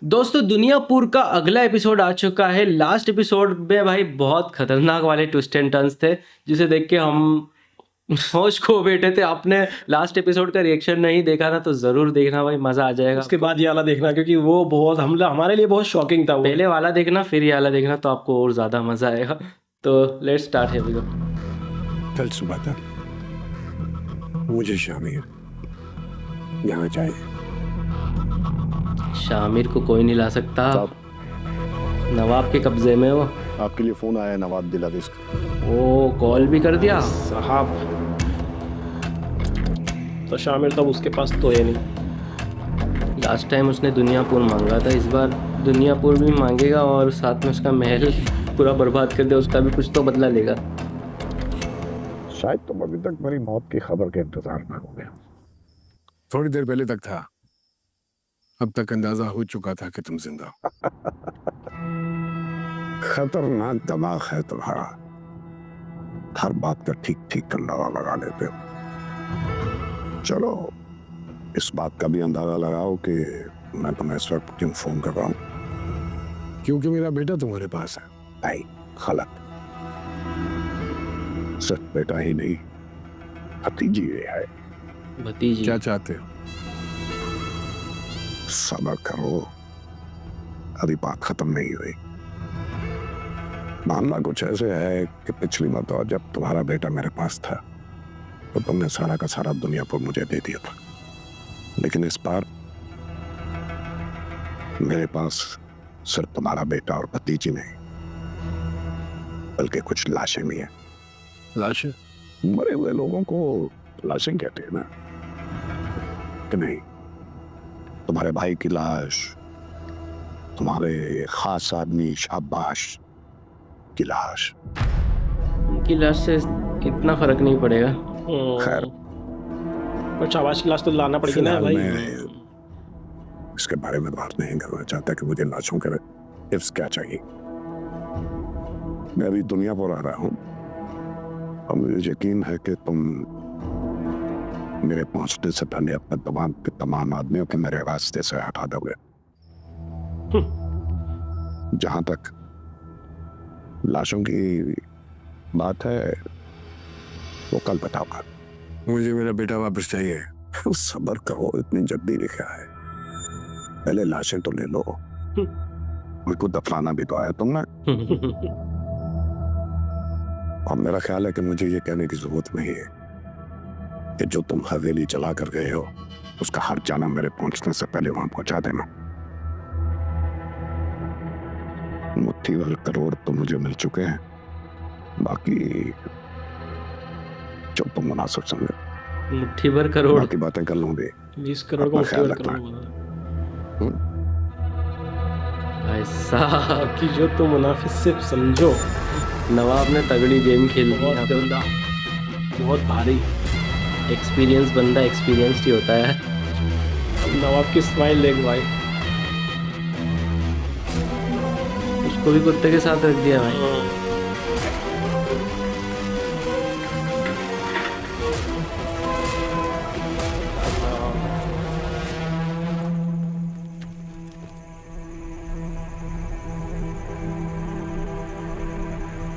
दोस्तों दुनियापुर का अगला एपिसोड आ चुका है। लास्ट एपिसोड में भाई बहुत खतरनाक वाले ट्विस्ट एंड टर्न्स थे जिसे देख के हम होश खो बैठे थे। आपने लास्ट एपिसोड का रिएक्शन नहीं देखा ना तो जरूर देखना भाई, मजा आ जाएगा। उसके बाद ये वाला देखना क्योंकि वो बहुत हमारे लिए बहुत शॉकिंग था वो। पहले वाला देखना फिर ये वाला देखना तो आपको और ज्यादा मजा आएगा। तो लेट्स स्टार्ट है। कल सुबह तक मुझे शामिर यहाँ चाहिए। शामिर को कोई नहीं ला सकता, साहब नवाब के कब्जे में वो। आपके लिए फोन आया है नवाब दिलाविस का। ओ कॉल भी कर दिया साहब तो शामिर तब उसके पास तो है नहीं। लास्ट टाइम उसने दुनियापुर मांगा था, इस बार दुनियापुर भी मांगेगा और साथ में उसका महल पूरा बर्बाद कर दिया, उसका भी कुछ तो बदला लेगा। शायद तुम अभी तक मेरी मौत की खबर के इंतजार में हो गए। थोड़ी देर पहले तक था, अब तक अंदाजा हो चुका था कि तुम जिंदा हो। खतरनाक दिमाग है तुम्हारा, हर बात का ठीक ठीक अंदाजा लगा लेते हो। चलो इस बात का भी अंदाजा लगाओ कि मैं तुम्हें इस वक्त क्यों फोन कर रहा हूँ। क्योंकि मेरा बेटा तुम्हारे पास है। नहीं, गलत। सिर्फ बेटा ही नहीं, भतीजी ये है। भतीजी क्या चाहते हो? सब्र करो, अभी बात खत्म नहीं हुई। मामला कुछ ऐसे है कि पिछली मरतबा जब तुम्हारा बेटा मेरे पास था तो तुमने सारा का सारा दुनियापुर मुझे दे दिया था, लेकिन इस बार मेरे पास सिर्फ तुम्हारा बेटा और भतीजी नहीं बल्कि कुछ लाशें भी हैं। लाशें? मरे हुए लोगों को लाशें कहते हैं ना, कि नहीं? तुम्हारे भाई की लाश, तुम्हारे खास आदमी शाबाश की लाश। उनकी लाश से इतना फर्क नहीं पड़ेगा। खैर, पर शाबाश की लाश तो लाना पड़ेगी ना फिलहाल भाई। मैं इसके बारे में बात नहीं करना चाहता कि मुझे लाशों के हिफ्स क्या चाहिए। मैं अभी दुनिया पर आ रहा हूँ और मुझे यकीन है कि तुम मेरे पहुंचने से पहले अपने दिमाग के तमाम आदमियों के मेरे रास्ते से हटा दोगे। जहां तक लाशों की बात है वो कल बताऊंगा। मुझे मेरा बेटा वापस चाहिए। सब्र करो, इतनी जल्दी भी क्या है, पहले लाशें तो ले लो। उनको दफनाना भी तो आया तुमने। और मेरा ख्याल है कि मुझे ये कहने की जरूरत नहीं है कि जो तुम हवेली चला कर गए हो उसका हर जाना मेरे पहुंचने से पहले वहां पहुंचा देना। मुट्ठी भर करोड़ तो मुझे मिल चुके हैं, बाकी जो तुम मुनासिब समझो। मुट्ठी भर करोड़? बाकी बातें कर लूंगी। 20 करोड़ को अपना ख्याल मुट्ठी भर रखना। करोड़ भाई साहब कि जो तुम मुनाफिस सिर्फ समझो। नवाब ने तगड़ी गेम खेल दी। बहुत गंदा, बहुत भारी। एक्सपीरियंस बंदा एक्सपीरियंस्ड ही होता है। अब नवाब की स्माइल देख भाई। उसको भी कुत्ते के साथ रख दिया भाई।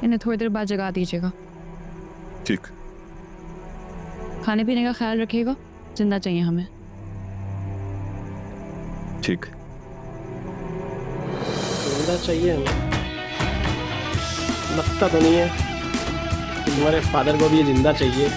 इन्हें थोड़ी देर बाद जगा दीजिएगा। ठीक। खाने पीने का ख्याल रखिएगा, जिंदा चाहिए हमें। ठीक। जिंदा चाहिए हमें। लगता तो नहीं है कि तुम्हारे फादर को भी ये जिंदा चाहिए।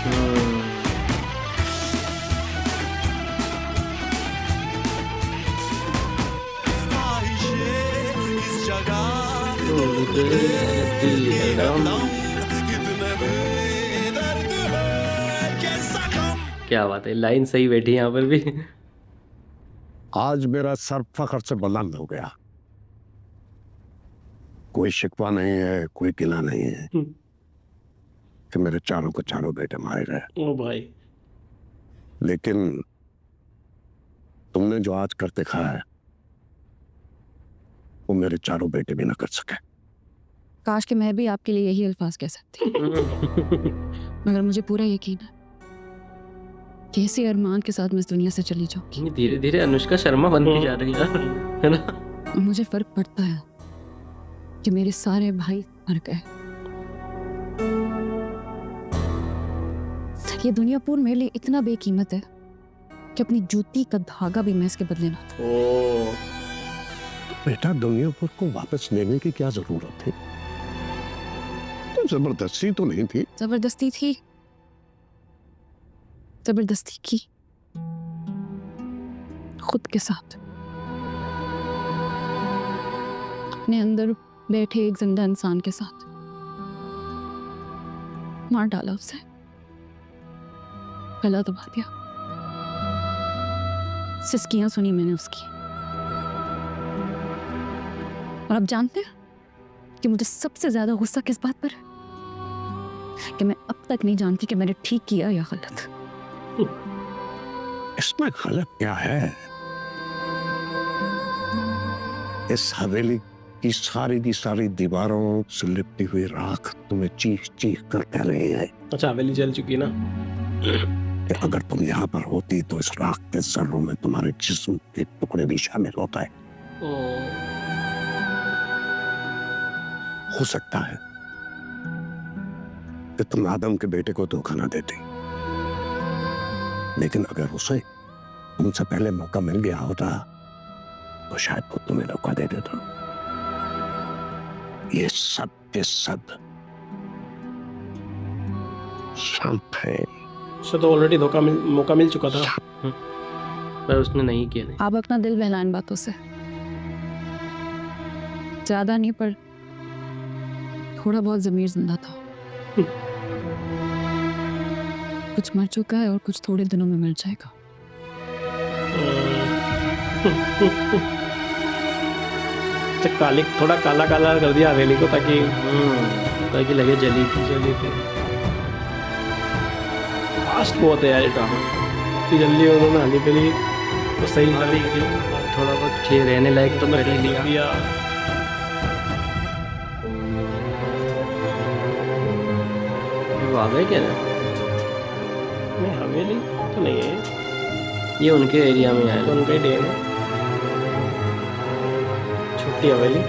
क्या बात है, लाइन सही बैठी यहाँ पर भी। आज मेरा सर फख्र से बुलंद हो गया। कोई शिकवा नहीं है, कोई गिला नहीं है कि मेरे चारों को चारों बेटे मारे गए। ओ भाई, लेकिन तुमने जो आज कर दिखाया है वो मेरे चारों बेटे भी ना कर सके। काश कि मैं भी आपके लिए यही अल्फाज कह सकती, मगर मुझे पूरा यकीन है कि इसी अरमान के साथ मैं इस दुनिया से चली जाऊंगी। धीरे धीरे अनुष्का शर्मा बनती जा रही है, है ना? मुझे फर्क पड़ता है कि मेरे सारे भाई मर गए। ये दुनियापुर मेरे लिए इतना बेकीमत है कि अपनी जूती का धागा भी मैं इसके बदले ना दूं। ओ बेटा दुनियापुर को वापस लेने की क्या जरूरत थी? तो जबरदस्ती तो नहीं थी। जबरदस्ती थी, जबरदस्ती की खुद के साथ। अपने अंदर बैठे एक जिंदा इंसान के साथ मार डाला उसे, गला दबा दिया, सिसकियां सुनी मैंने उसकी। और आप जानते हैं कि मुझे सबसे ज्यादा गुस्सा किस बात पर है? कि मैं अब तक नहीं जानती कि मैंने ठीक किया या गलत। इसमें गलत क्या है? इस हवेली की सारी दीवारों से लिपटी हुई राख तुम्हें चीख चीख कर कह रही है अच्छा, हवेली जल चुकी ना। कि अगर तुम यहाँ पर होती तो इस राख के जर्रों में तुम्हारे जिस्म के टुकड़े भी शामिल होता है। हो सकता है कि तुम आदम के बेटे को धोखा ना देती, लेकिन अगर उसे तुमसे पहले मौका मिल गया होता तो शायद वो तुम्हें धोखा दे देता। ये सब के सब शांत है। उसे तो ऑलरेडी मौका मिल चुका था। पर उसने नहीं किया। नहीं आप अपना दिल बहलाएं बातों से, ज्यादा नहीं पर थोड़ा बहुत जमीर जिंदा था। कुछ मर चुका है और कुछ थोड़े दिनों में मर जाएगा। थोड़ा काला काला कर दिया हवेली को ताकि लगे जली थी। फास्ट बहुत है यार ये ड्रामा। इतनी जल्दी उन्होंने आने के लिए तो सही थोड़ा बहुत ठीक रहने लायक तो कर ही लिया। वो आ गए क्या ना? नहीं, हवेली तो नहीं है, ये उनके एरिया में आए। तो उनका ही डैम है, छोटी हवेली।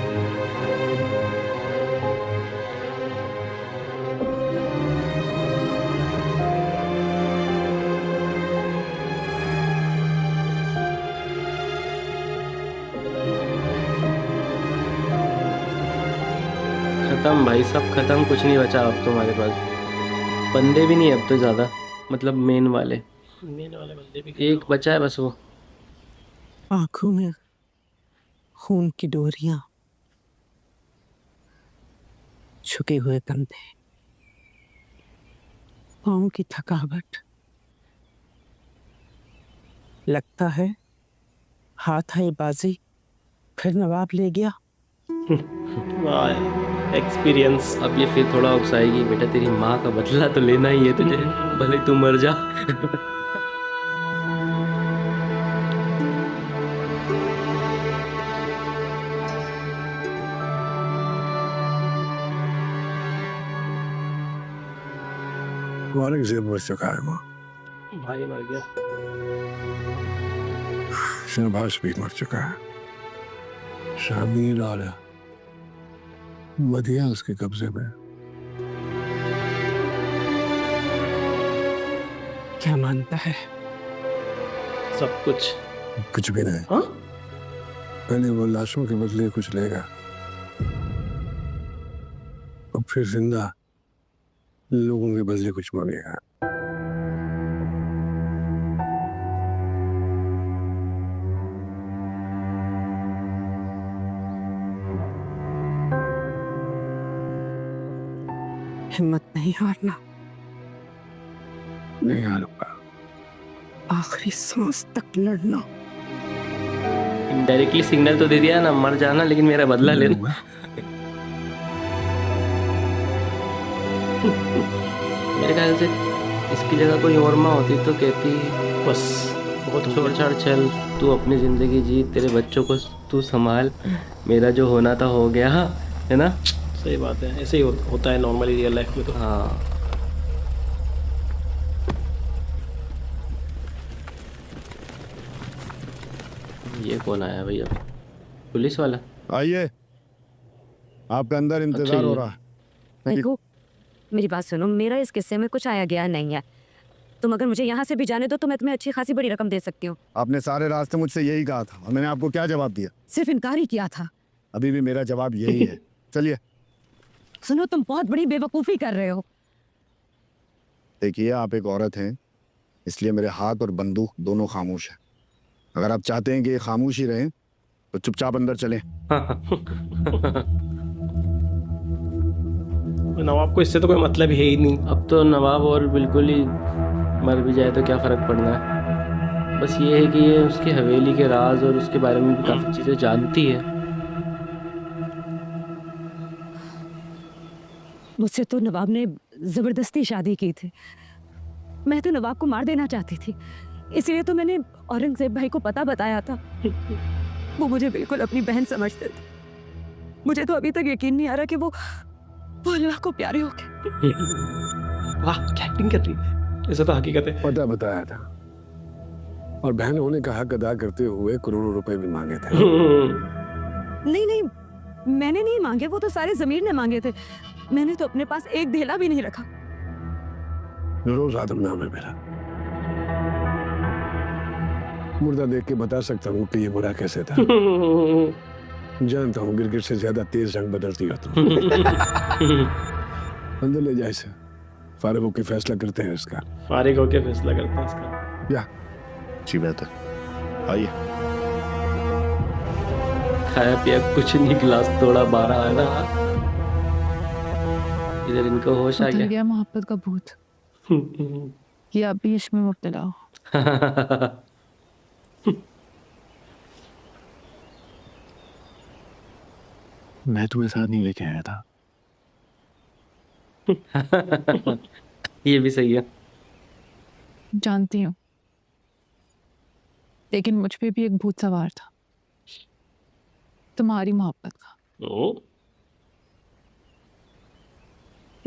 खत्म भाई, सब खत्म, कुछ नहीं बचा अब तुम्हारे पास। बंदे भी नहीं अब तो ज़्यादा, मतलब मेन वाले बंदे भी एक बचा है बस वो। आंखों में खून की डोरियां, झुके हुए कंधे, पाँव की थकावट। लगता है हाथ आई बाजी फिर नवाब ले गया। एक्सपीरियंस। अब ये फिर थोड़ा उकसाएगी, बेटा तेरी माँ का बदला तो लेना ही है तुझे, भले तू मर जा। तुम्हारे जेब मर चुका है माँ। भाई मर गया। शहबाज भी मर चुका है। शामिल आला बदिया उसके कब्जे में। क्या मानता है? सब कुछ। कुछ भी नहीं। हाँ? पहले वो लाशों के बदले कुछ लेगा और फिर जिंदा लोगों के बदले कुछ मांगेगा। हिम्मत नहीं हारना, नहीं हारूंगा। आखिरी सांस तक लड़ना। डायरेक्टली सिग्नल तो दे दिया ना, मर जाना लेकिन मेरा बदला लेना। मेरे ख्याल से इसकी जगह कोई और माँ होती तो कहती बस बहुत छोड़ छाड़ चल, तू अपनी ज़िंदगी जी, तेरे बच्चों को तू संभाल, मेरा जो होना था हो गया, है ना? सही बात है, ऐसे ही होता है नॉर्मली रियल लाइफ में तो। हाँ। ये कौन आया भैया? पुलिस वाला। आइए, आपका अंदर इंतजार ये- हो रहा है। देखो मेरी बात सुनो, मेरा इस किस्से में कुछ आया गया नहीं है। तुम अगर मुझे यहाँ से भी जाने दो तो मैं तुम्हें अच्छी खासी बड़ी रकम दे सकती हूँ। आपने सारे रास्ते मुझसे यही कहा था और मैंने आपको क्या जवाब दिया? सिर्फ इनकार ही किया था। अभी भी मेरा जवाब यही है। चलिए। सुनो, तुम बहुत बड़ी बेवकूफ़ी कर रहे हो। देखिए, आप एक औरत हैं, इसलिए मेरे हाथ और बंदूक दोनों खामोश हैं। अगर आप चाहते हैं कि ये खामोश ही रहें तो चुपचाप अंदर चलें। नवाब को इससे तो कोई मतलब है ही नहीं। अब तो नवाब और बिल्कुल ही मर भी जाए तो क्या फ़र्क पड़ना है। बस ये है कि ये उसकी हवेली के राज और उसके बारे में भी काफ़ी चीज़ें जानती है। मुझसे तो नवाब ने ज़बरदस्ती शादी की थी। मैं तो नवाब को मार देना चाहती थी, इसलिए तो मैंने औरंगजेब भाई को पता बताया था। वो मुझे बिल्कुल अपनी बहन समझते थे। मुझे तो अभी तक यकीन नहीं आ रहा कि वो अल्लाह को प्यारे हो गए। वाह, क्या एक्टिंग कर रही है। ऐसा तो हकीकत है। पता बताया था और बहन होने का हक अदा करते हुए करोड़ों रुपए भी मांगे थे। नहीं नहीं, मैंने नहीं मांगे, वो तो सारे जमीर ने मांगे थे। मैंने तो अपने पास एक धेला भी नहीं रखा। रोज आदम नाम है मेरा। मुर्दा देख के बता सकता हूँ कि ये बुरा कैसे था। जानता हूँ गिरगिट से ज्यादा तेज रंग बदलती हो तुम। अंदर ले जाए इसे, फारिग होकर फैसला करते हैं इसका। फारिग होके फैसला करते हैं इसका। या जी बेहतर। आइए। खाया पिया कुछ नहीं, गिलास तोड़ा 12 है ना। इधर इनको होश आ उतर गया। गया मोहब्बत का भूत कि आप भी इश्क में मुब्तला हो। मैं तुम्हें साथ नहीं लेके आया था। ये भी सही है। जानती हूँ, लेकिन मुझ पे भी एक भूत सवार था, तुम्हारी मोहब्बत का। ओ,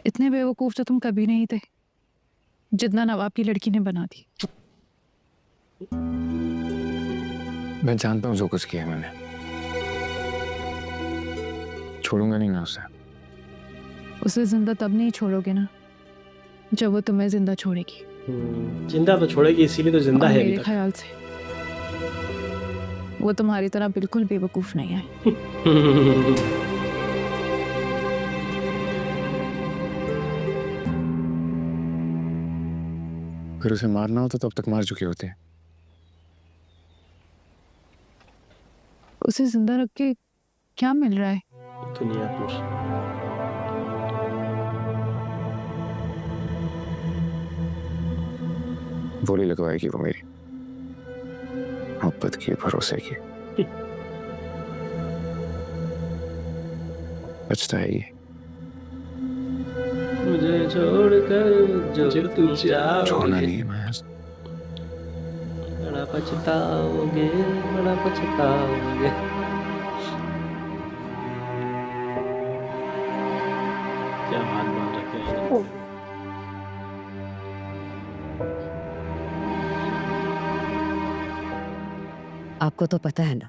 इतने बेवकूफ तो तुम कभी नहीं थे जितना नवाब की लड़की ने बना दी। मैं जानता हूँ जो कुछ किया मैंने, छोड़ूंगा नहीं मैं उसे। उसे जिंदा तब नहीं छोड़ोगे ना जब वो तुम्हें जिंदा छोड़ेगी। जिंदा तो छोड़ेगी, इसीलिए तो जिंदा और है अभी मेरे तक। ख्याल से वो तुम्हारी तरह बिल्कुल बेवकूफ नहीं है। अगर उसे मारना हो तो तब तक मार चुके होते हैं। उसे जिंदा रख के क्या मिल रहा है? दुनिया पर बोली लगवाएगी वो मेरी मोहब्बत की, भरोसे की। पछताएगी। मुझे छोड़कर जो जो तू तू छोड़ना जाओगे, नहीं है मैं। बड़ा पछताओगे, बड़ा पछताओगे। क्या हाथ बांध रखे हैं। आपको तो पता है ना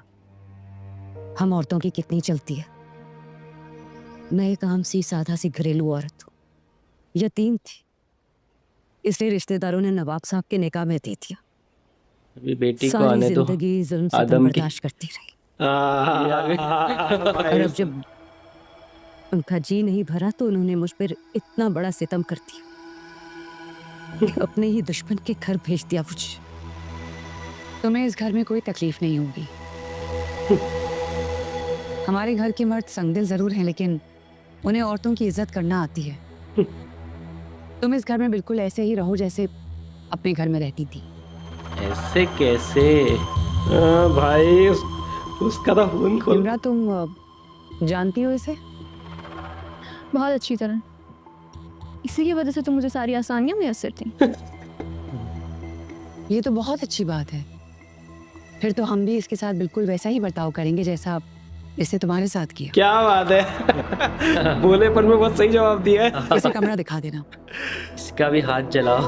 हम औरतों की कितनी चलती है। मैं एक आम सी सादा सी घरेलू औरत हूँ, यतीम थी, इसलिए रिश्तेदारों ने नवाब साहब के निकाह में दे दिया। अभी बेटी को सारी आने दो। जिंदगी जुल्म सितम आदम की बर्दाश्त करती रही। और अब जब उनका जी नहीं भरा तो उन्होंने मुझ पर इतना बड़ा सितम कर दिया कि अपने ही दुश्मन के घर भेज दिया मुझे। तुम्हें इस घर में कोई तकलीफ नहीं होगी। हमारे घर के मर्द संगदिल जरूर हैं, लेकिन उन्हें औरतों की इज्जत करना आती है। तुम इस घर में बिल्कुल ऐसे ही रहो जैसे अपने घर में रहती थी। ऐसे कैसे? भाई उसका तो खून खोल। इमरा, तुम जानती हो इसे? बहुत अच्छी तरह। इसी की वजह से तो मुझे सारी आसानियां मुयस्सर थी। ये तो बहुत अच्छी बात है। फिर तो हम भी इसके साथ बिल्कुल वैसा ही बर्ताव करेंगे जैसा इसने तुम्हारे साथ किया। क्या बात है। बोले पर में बहुत सही जवाब दिया है। इसे कमरा दिखा देना। इसका भी हाथ जलाओ।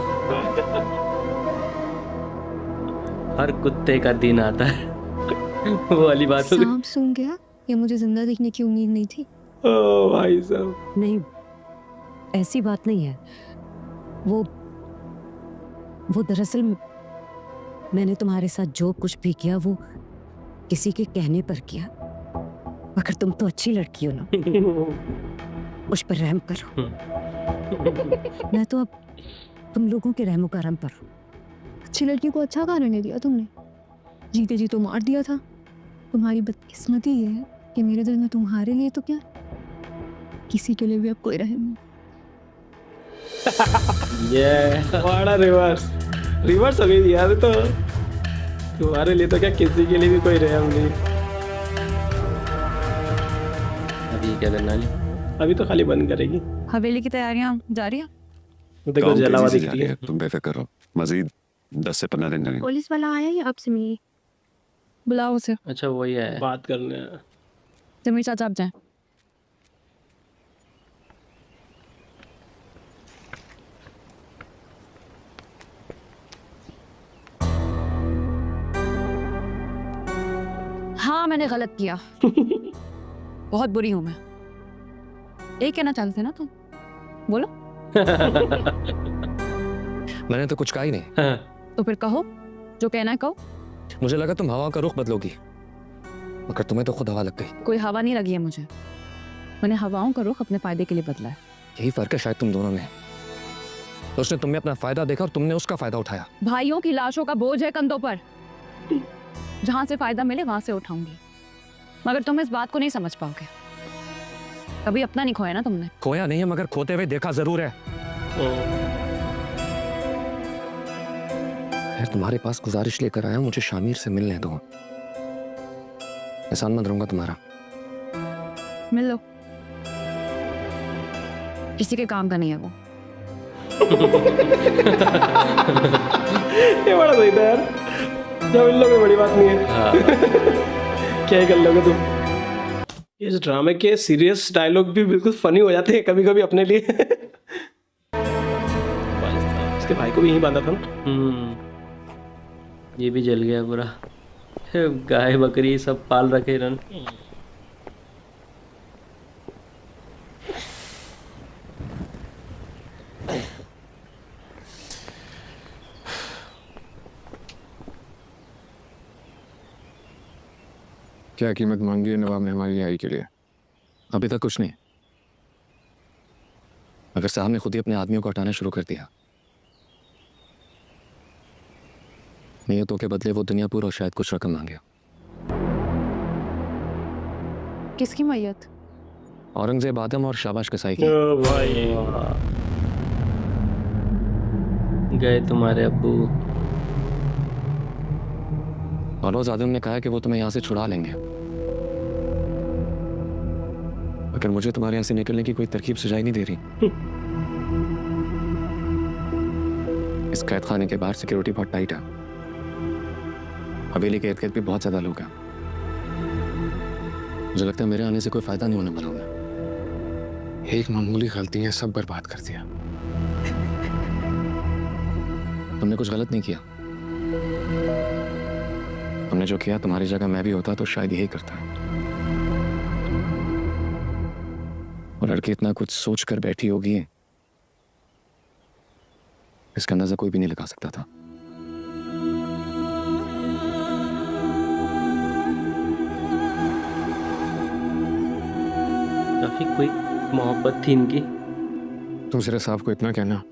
हर कुत्ते का दिन आता है। वो वाली बात हो गई। सांप सूंघ गया, ये मुझे जिंदा देखने की उम्मीद नहीं थी। ओ भाई साहब, नहीं, ऐसी बात नहीं है। वो दरअसल मैंने तुम्हारे साथ जो कुछ भी किया वो किसी के कहने पर किया। मगर तुम तो अच्छी लड़की हो ना, मुझ पर रहम करो। मैं तो अब तुम लोगों के रहमो करम पर हूं। अच्छी लड़की को अच्छा कारण नहीं दिया तुमने, जीते जी तो मार दिया था। तुम्हारी बदकिस्मती ये है कि मेरे दिल में तुम्हारे लिए तो क्या, किसी के लिए भी अब कोई रहम नहीं। ये बड़ा रिवर्स हो गई यार। तो तुम्हारे लिए तो क्या, किसी के लिए भी कोई रहम नहीं। अभी क्या करना है? अभी तो खाली बंद करेगी। हवेली की तैयारियां जारी हैं। देखो काम जलावा तेजी से दिख रही जारी है। है, तुम बेफिक्र रहो। मजीद 10 से 15 दिन लगेंगे। पुलिस वाला आया या आपसे मिली? बुलाओ उसे। अच्छा वही है। बात करने जमीर चाचा आप जाएं। हाँ, मैंने गलत किया। बहुत बुरी हूं मैं। एक कहना चाहते थे ना तुम, बोलो। मैंने तो कुछ कहा ही नहीं। हाँ, तो फिर कहो, जो कहना है कहो। मुझे लगा तुम हवा का रुख बदलोगी, मगर तुम्हें तो खुद हवा लग गई। कोई हवा नहीं लगी है मुझे। मैंने हवाओं का रुख अपने फायदे के लिए बदला है। यही फर्क है शायद तुम दोनों में। तो उसने तुम्हें अपना फायदा देखा और तुमने उसका फायदा उठाया। भाइयों की लाशों का बोझ है कंधों पर। जहां से फायदा मिले वहां से उठाऊंगी, मगर तुम इस बात को नहीं समझ पाओगे। कभी अपना नहीं खोया ना तुमने। खोया नहीं है, मगर खोते हुए देखा जरूर है। यार तुम्हारे पास गुजारिश लेकर आया, मुझे शामिर से मिलने दो। एहसान मत रहूंगा तुम्हारा। मिल लो, किसी के काम का नहीं है वो। ये बड़ा सही था यार। जब इन लोगों में बड़ी बात नहीं है। हाँ। क्या ही कर लोगे तुम। इस ड्रामे के सीरियस डायलॉग भी बिल्कुल फनी हो जाते हैं कभी कभी अपने लिए। उसके भाई को भी यही बांधा था ना। ये भी जल गया पूरा। गाय बकरी सब पाल रखे इन्होंने। क्या कीमत मांगी है नवाब ने हमारी रिहाई के लिए? अभी तक कुछ नहीं, मगर साहब ने खुद ही अपने आदमियों को हटाना शुरू कर दिया। नियतों के बदले वो दुनियापुर और शायद कुछ रकम मांगे। किसकी मैयत? औरंगजेब आदम और शाबाश कसाई की। ओ भाई, गए तुम्हारे अब्बू। और रोज आदम ने कहा कि वो तुम्हें यहाँ से छुड़ा लेंगे, मगर मुझे तुम्हारे यहाँ से निकलने की कोई तरकीब सुझाई नहीं दे रही। इस कैद खाने के बाहर सिक्योरिटी बहुत टाइट है। हवेली के इर्द-गिर्द भी बहुत ज्यादा लोग हैं। मुझे लगता है मेरे आने से कोई फायदा नहीं होने वाला उन्हें। एक मामूली गलती ने सब बर्बाद कर दिया। तुमने कुछ गलत नहीं किया। तुमने जो किया, तुम्हारी जगह मैं भी होता तो शायद यही करता। और लड़की इतना कुछ सोच कर बैठी होगी, इसका अंदाजा कोई भी नहीं लगा सकता था। काफी कोई मोहब्बत थी इनकी। तुम सिर्फ साहब को इतना कहना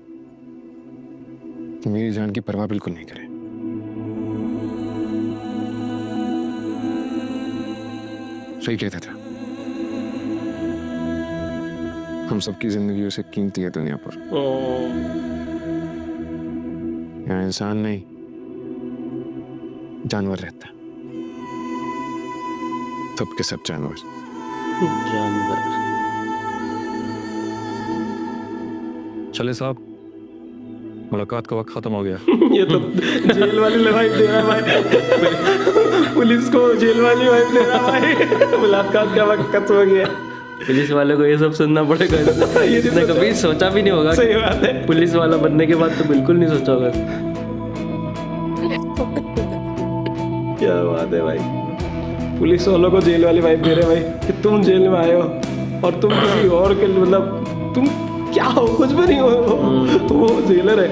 कि मेरी जान की परवाह बिल्कुल नहीं करे। सही कहता था। हम सबकी जिंदगी से कीमती है दुनिया पर। यहाँ इंसान नहीं, जानवर रहता है। सब के सब जानवर। जानवर। चले साहब, मुलाकात का वक्त खत्म हो गया। ये तो जेल वाली वाइफ दे रहा भाई। पुलिस को जेल वाली वाइफ दे रहा भाई। मुलाकात का वक्त खत्म हो गया। पुलिस वाले को ये सब सुनना पड़ेगा। इसने कभी सोचा भी नहीं होगा। सही बात है। पुलिस वाला बनने के बाद तो बिल्कुल नहीं सोचा होगा। क्या बात है भाई। पुलिस वालों को जेल वाली वाइब दे रहे भाई कि तुम जेल में आए हो और तुम किसी और के मतलब तुम क्या हो, कुछ भी नहीं हो, वो जेलर है।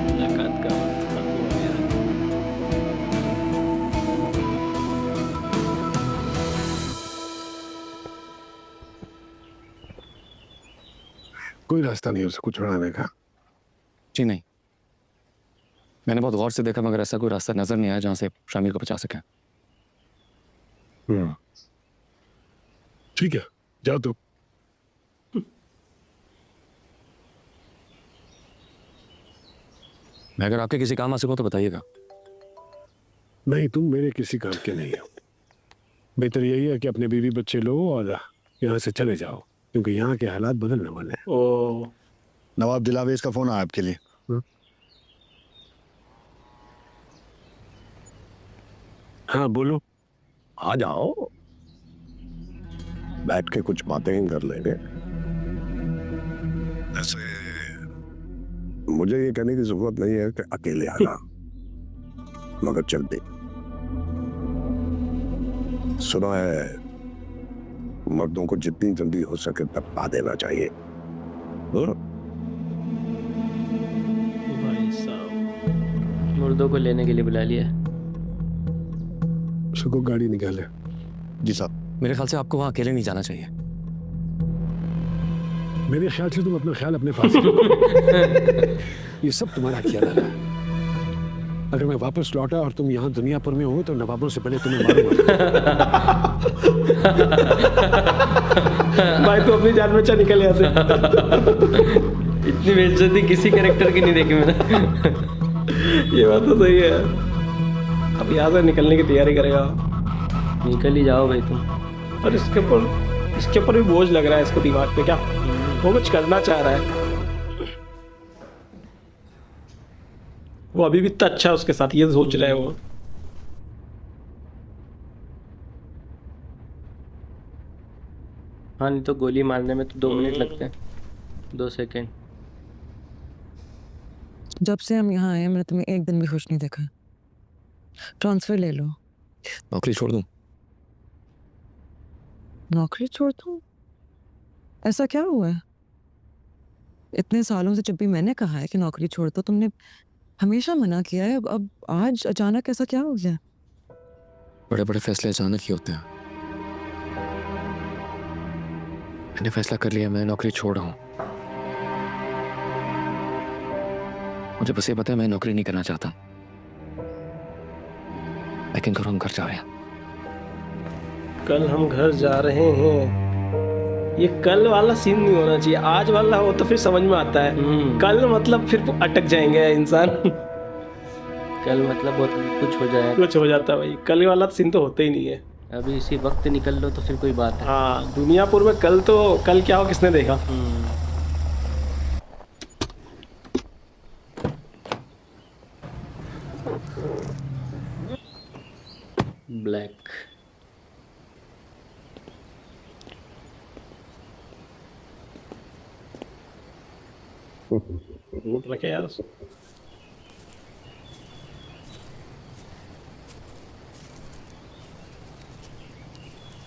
मुलाकात का वक्त खत्म हो गया। कोई रास्ता नहीं उसको छुड़ाने का। जी नहीं, मैंने बहुत गौर से देखा मगर ऐसा कोई रास्ता नजर नहीं आया जहां से शामिर को बचा सकें। ठीक है, जाओ तुम। मैं अगर आपके किसी काम आ सकूं तो बताइएगा। नहीं, तुम मेरे किसी काम के नहीं हो। बेहतर यही है कि अपने बीवी बच्चे लो और यहाँ से चले जाओ, क्योंकि यहाँ के हालात बदलने वाले हैं। ओ नवाब दिलावेज का फोन आया आपके लिए। हाँ बोलो। आ जाओ, बैठ के कुछ बातें ही कर लेंगे। ऐसे मुझे ये कहने की जरूरत नहीं है कि अकेले आना, मगर चलते। सुना है मर्दों को जितनी जल्दी हो सके तपा देना चाहिए। भाई साहब मुर्दों को लेने के लिए बुला लिया। उसको गाड़ी निकाले। जी साहब। मेरे ख्याल से आपको वहां अकेले नहीं जाना चाहिए। मेरे ख्याल से तुम अपना ख्याल अपने पास ही रखो। ये सब तुम्हारा किया धरा है। अगर मैं वापस लौटा और तुम यहाँ दुनियापुर में हो तो नवाबों से पहले तुम्हें मारूंगा। भाई तो अपनी जान बचा निकल यहाँ से। इतनी बेइज्जती किसी कैरेक्टर की नहीं देखी मैंने। ये बात तो सही है। अब यहाँ से निकलने की तैयारी करेगा निकल ही जाओ भाई तुम। और इसके ऊपर भी बोझ लग रहा है इसको दिमाग पे। क्या वो कुछ करना चाह रहा है, वो अभी भी इतना अच्छा है उसके साथ, ये सोच रहा है वो। हाँ नहीं तो गोली मारने में तो 2 मिनट लगते हैं, 2 सेकंड। जब से हम यहाँ आए मैंने तुम्हें एक दिन भी खुश नहीं देखा। ट्रांसफर ले लो। नौकरी छोड़ दूं? नौकरी छोड़ दूं? ऐसा क्या हुआ है? इतने सालों से जब भी मैंने कहा है कि नौकरी छोड़ दो तुमने हमेशा मना किया है। अब आज अचानक ऐसा क्या हो गया? बड़े बड़े फैसले अचानक ही होते हैं। मैंने फैसला कर लिया, मैं नौकरी छोड़ रहा हूं। मुझे बस ये पता है मैं नौकरी नहीं करना चाहता। लेकिन करो, हम घर जा रहे हैं। कल हम घर जा रहे हैं। ये कल वाला सीन नहीं होना चाहिए, आज वाला हो तो फिर समझ में आता है। कल मतलब फिर अटक जाएंगे इंसान। कल मतलब बहुत कुछ हो जाए, कुछ हो जाता है भाई। कल वाला सीन तो होता ही नहीं है। अभी इसी वक्त निकल लो तो फिर कोई बात है। हाँ दुनियापुर में कल क्या हो किसने देखा। ब्लैक नोट रखे यार।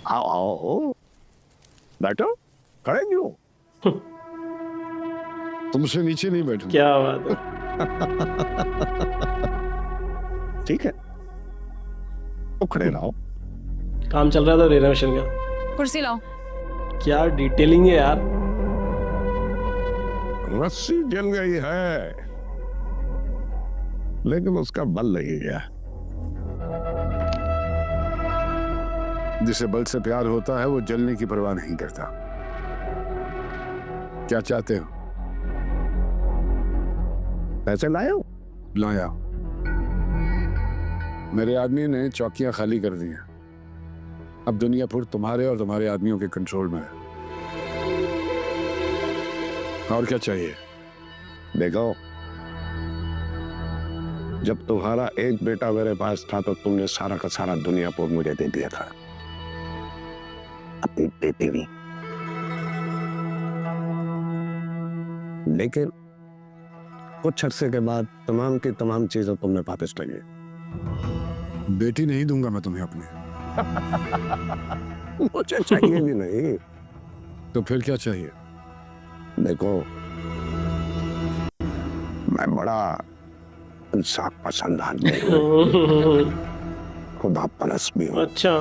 आओ आओ, बैठो। खड़े क्यों? तुमसे नीचे नहीं बैठूंगा। क्या बात है। ठीक है, तो खड़े रहो। काम चल रहा था रेनोवेशन का। कुर्सी लाओ। क्या डिटेलिंग है यार। रस्सी जल गई है, लेकिन उसका बल नहीं गया। जिसे बल से प्यार होता है वो जलने की परवाह नहीं करता। क्या चाहते हो? पैसे लाए हो? लाया। मेरे आदमी ने चौकियां खाली कर दी हैं। अब दुनियापुर तुम्हारे और तुम्हारे आदमियों के कंट्रोल में है। और क्या चाहिए? देखो, जब तुम्हारा एक बेटा मेरे पास था तो तुमने सारा का सारा दुनियापुर मुझे दे दिया था। अपनी बेटी भी। लेकिन कुछ अरसे के बाद तमाम की तमाम चीजें तुमने वापस ले ली। बेटी नहीं दूंगा मैं तुम्हें अपनी। मुझे चाहिए भी नहीं। तो फिर क्या चाहिए? देखो, मैं बड़ा इंसाफ पसंद आदमी हूँ, खुदा परस्त भी हूँ। अच्छा,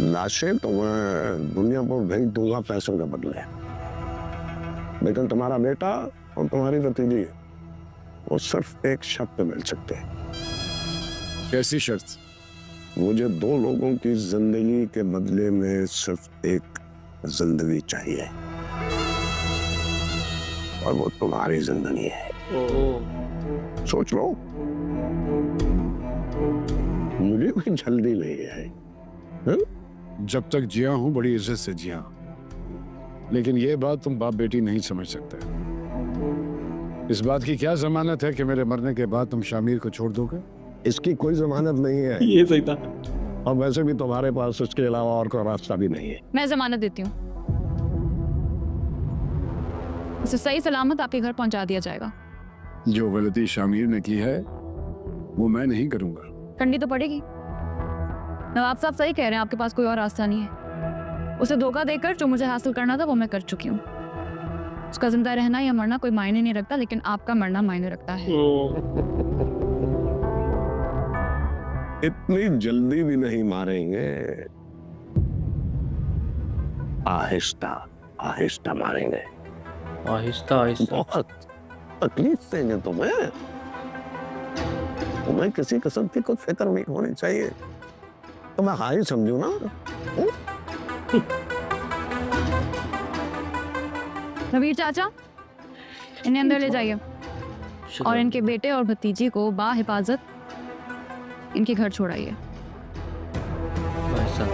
लाशें तो मैं दुनिया पर भेज दूंगा पैसों के बदले, लेकिन तुम्हारा बेटा और तुम्हारी भतीजी वो सिर्फ एक शर्त पे मिल सकते हैं। कैसी शर्त? मुझे दो लोगों की जिंदगी के बदले में सिर्फ एक जिंदगी चाहिए, और वो तुम्हारी जिंदगी है। सोच लो, मुझे कोई जल्दी नहीं है। हा? जब तक जिया हूं बड़ी इज्जत से जिया, लेकिन ये बात तुम बाप बेटी नहीं समझ सकते। इस बात की क्या जमानत है कि मेरे मरने के बाद तुम शामिर को छोड़ दोगे? इसकी कोई जमानत नहीं है, ये सही था। और वैसे भी तुम्हारे पास इसके अलावा और कोई रास्ता भी नहीं है। मैं जमानत देती हूँ, उसे सही सलामत आपके घर पहुंचा दिया जाएगा। जो गलती शामिर ने की है वो मैं नहीं करूंगा। करनी तो पड़ेगी। नवाब साहब सही कह रहे हैं, आपके पास कोई और रास्ता नहीं है। उसे धोखा देकर जो मुझे हासिल करना था वो मैं कर चुकी हूँ। उसका जिंदा रहना या मरना कोई मायने नहीं रखता, लेकिन आपका मरना मायने रखता है। इतनी जल्दी भी नहीं मारेंगे, आहिस्ता आहिस्ता मारेंगे। आहिस्ता आहिस्ता। बहुत तकलीफ देंगे तुम्हें। तुम्हें किसी किस्म की कुछ फिक्र नहीं होनी चाहिए। तो मैं हाई समझू ना। नवीर चाचा, इन्हें अंदर ले जाइए और इनके बेटे और भतीजी को बा हिफाजत इनके घर छोड़ाइए। भाई साहब,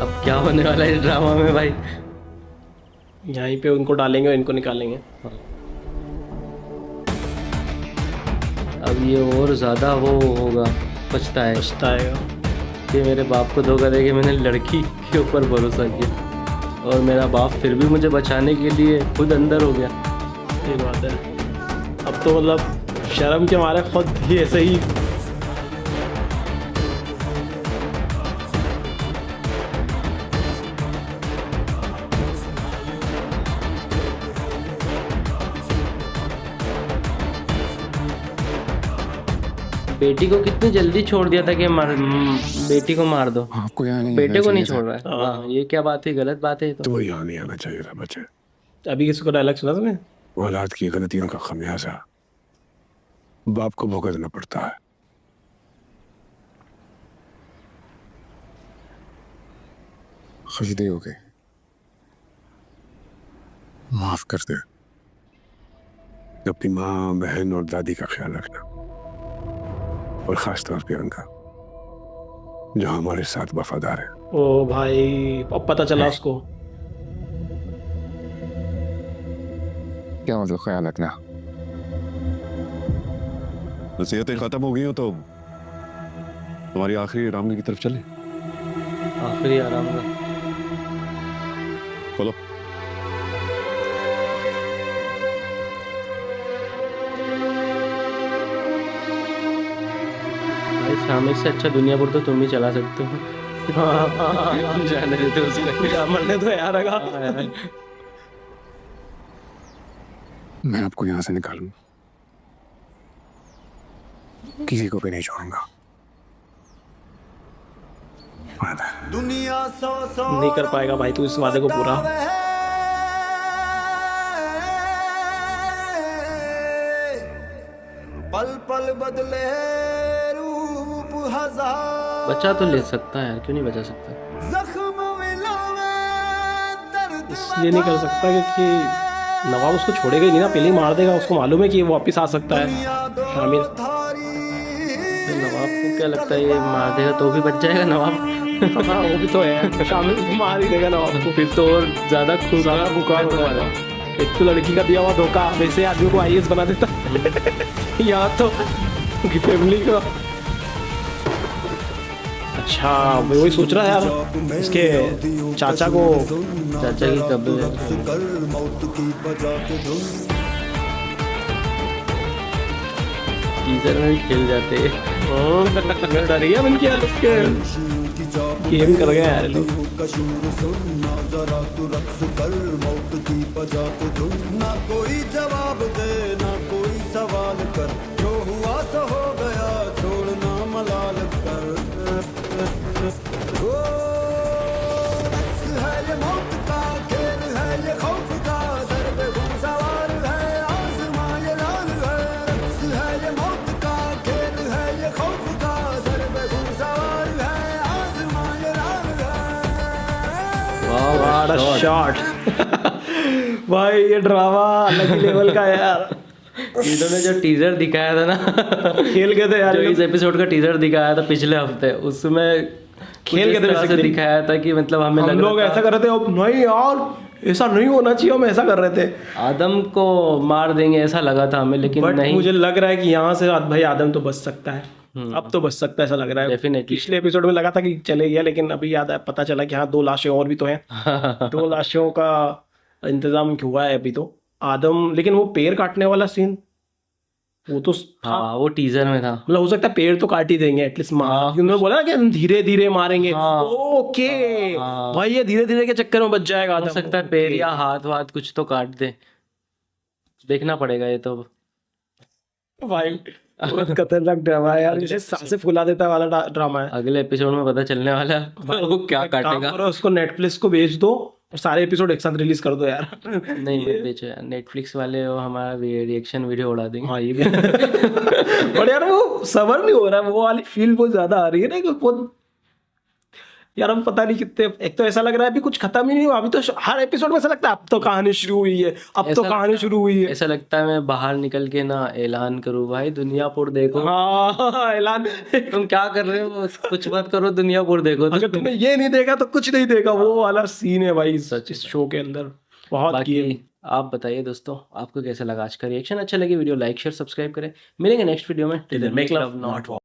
अब क्या होने वाला है इस ड्रामा में भाई? यहीं पे उनको डालेंगे और इनको निकालेंगे। अब ये और ज्यादा वो होगा, पछताएगा कि मेरे बाप को धोखा दे के मैंने लड़की के ऊपर भरोसा किया, और मेरा बाप फिर भी मुझे बचाने के लिए खुद अंदर हो गया। ये बात है। अब तो मतलब शर्म के मारे खुद ही ऐसे ही बेटी को कितनी जल्दी छोड़ दिया था कि बेटी को मार दो, आपको यहाँ नहीं बेटे आना को नहीं चाहिए छोड़ रहा है। हाँ, ये क्या बात है? गलत बात है ये तो। तो यहाँ नहीं आना चाहिए था बच्चे। अभी किसी को डायलॉग सुना तुमने? औलाद की गलतियों का खमियाजा बाप को भुगतना पड़ता है। खुशदी हो गई। माफ कर दे। अपनी माँ, बहन और दादी का ख्याल रखना, और खास तौर पे उनका जो हमारे साथ वफादार है। ओ भाई, अब पता चला उसको। क्या मतलब ख्याल रखना? नसीहतें खत्म हो गई हो तो तुम्हारी आखिरी रामने की तरफ चले। आखिरी आराम का चलो। भाई, शामिर से अच्छा दुनिया भर तो तुम ही चला सकते हो। जाने देते उसको। मरने तो यार आगा। मैं आपको यहाँ से निकालूंगा, किसी को भी नहीं छोड़ूंगा। वादा है। नहीं कर पाएगा भाई तू इस वादे को पूरा। पल पल बदले रूप हजार, बचा तो ले सकता है यार, क्यों नहीं बचा सकता? जख्म मिलावे दर्द इसलिए नहीं कर सकता क्योंकि नवाब उसको छोड़ेगा ही नहीं ना, पहले ही मार देगा। उसको मालूम है कि वो वापस आ सकता है शामिर। तो नवाब को क्या लगता है ये मार देगा तो भी बच जाएगा नवाब? हाँ वो भी तो है, शामिर को मार ही देगा नवाब को। फिर तो और ज्यादा खुश बुखार होने वाला। एक तो लड़की का दिया हुआ धोखा वैसे आदमी को आईएएस बना देता। यहाँ तो उनकी फैमिली का। अच्छा मैं वही सोच रहा यार इसके चाचा को चाचा की कब टीजर में भी खेल जाते हैं। डर गया मन यार उसके गेम कर गया यार लोग। ना कोई जवाब दे ना कोई सवाल कर, जो हुआ सो हो गया छोड़ना मलाल कर। ओ, रक्स है ये मौत का खेल है ये खौफ का, सर पे खून सवार है आसमां ये लाल है। रक्स है ये मौत का खेल है ये खौफ का, सर पे खून सवार है आसमां ये लाल है। वाह शॉट भाई ये ड्रामा अलग लेवल का है यार। इन्होंने जो टीजर दिखाया था ना, खेल गए थे यार जो इस एपिसोड का टीजर दिखाया था पिछले हफ्ते, उसमें खेल गए थे तरह से basically। दिखाया था कि मतलब हमें हम लग लोग रहा ऐसा था कर रहे थे, अब नहीं यार ऐसा नहीं होना चाहिए, हम ऐसा कर रहे थे। आदम को मार देंगे ऐसा लगा था हमें, लेकिन बट नहीं। मुझे लग रहा है कि यहाँ से भाई आदम तो बच सकता है। अब तो बच सकता है ऐसा लग रहा है। डेफिनेटली। पिछले एपिसोड में लगा था कि चले गया, लेकिन अभी याद है पता चला कि हाँ 2 लाशें और भी तो हैं। 2 लाशों का इंतजाम हुआ है अभी तो। आदम लेकिन वो पैर काटने वाला सीन वो तो था। हाँ वो टीजर में था। मतलब हो सकता है पैर तो काट ही देंगे एटलीस्ट मार। उन्होंने बोला ना कि हम धीरे धीरे मारेंगे। हाँ। ओके भाई ये धीरे धीरे के चक्कर में बच जाएगा हो आदम। सकता है पैर या हाथ वाथ कुछ तो काट दे, देखना पड़ेगा ये तो। भाई बहुत खतरनाक ड्रामा है यार, जैसे सांसें फुला देता वाला ड्रामा है। अगले एपिसोड में पता चलने वाला है वो क्या एक काम काटेगा। करो, उसको नेटफ्लिक्स को भेज दो और सारे एपिसोड एक साथ रिलीज कर दो यार। नहीं मत बेचो यार, नेटफ्लिक्स वाले वो हमारा रिएक्शन वीडियो उड़ा देंगे। हाँ ये भी बट यार वो सबर नहीं हो रहा है, वो वाली फील बहुत ज्यादा आ रही है ना कि बहुत यार हम पता नहीं कितने। एक तो ऐसा लग रहा है अभी कुछ खत्म ही नहीं हुआ, अभी तो हर एपिसोड में ऐसा लगता है अब तो कहानी शुरू हुई है, अब तो ऐसा कहानी शुरू हुई है। ऐसा लगता है मैं बाहर निकल के ना ऐलान करूँ, भाई दुनियापुर देखो। हाँ ऐलान। तुम क्या कर रहे हो, कुछ मत करो, दुनियापुर देखो। अगर तुमने ये नहीं देखा तो कुछ नहीं देखा, वो वाला सीन है भाई सच इस शो के अंदर बहुत किए। बाकी आप बताइए दोस्तों, आपको कैसा लगा आज का रिएक्शन? अच्छा लगे वीडियो लाइक शेयर सब्सक्राइब करें। मिलेंगे नेक्स्ट वीडियो में। Make love, not war.